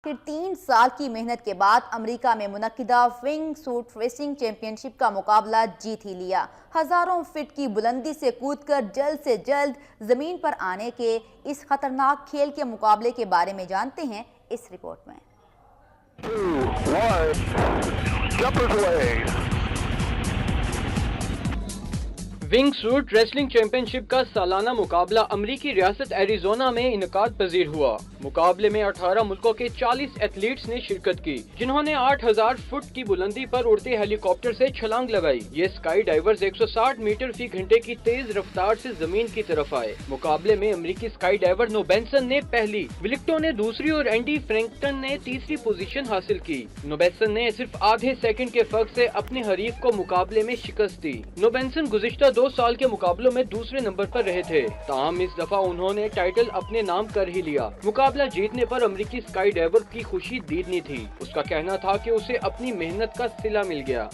آخر 3 سال کی محنت کے بعد امریکہ میں منعقدہ wing suit wrestling championship کا مقابلہ جیت ہی لیا۔ ہزاروں فٹ کی بلندی سے کود کر جلد سے جلد زمین پر آنے کے اس خطرناک کھیل کے مقابلے کے بارے میں جانتے ہیں اس رپورٹ میں۔ 2, 1, jumpers away. Wing suit wrestling championship کا سالانہ مقابلہ امریکی ریاست ایریزونا میں انعقاد پذیر ہوا۔ مقابلے میں 18 ملکوں کے 40 ایتھلیٹس نے شرکت کی، جنہوں نے 8000 فٹ کی بلندی پر اڑتے ہیلی کاپٹر سے چھلانگ لگائی۔ یہ اسکائی ڈائیورز 160 میٹر فی گھنٹے کی تیز رفتار سے زمین کی طرف آئے۔ مقابلے میں امریکی اسکائی ڈائیور نو بینسن نے پہلی، ولکٹو نے دوسری اور اینڈی فرینکٹن نے تیسری پوزیشن حاصل کی۔ نو بینسن نے صرف آدھے سیکنڈ کے فرق سے اپنے حریف کو مقابلے میں شکست دی۔ نو بینسن گزشتہ 2 سال کے مقابلوں میں دوسرے نمبر پر رہے تھے، تاہم اس دفعہ انہوں نے ٹائٹل اپنے نام کر ہی لیا۔ مقابلہ جیتنے پر امریکی اسکائی ڈائیور کی خوشی دیدنی تھی۔ اس کا کہنا تھا کہ اسے اپنی محنت کا صلہ مل گیا۔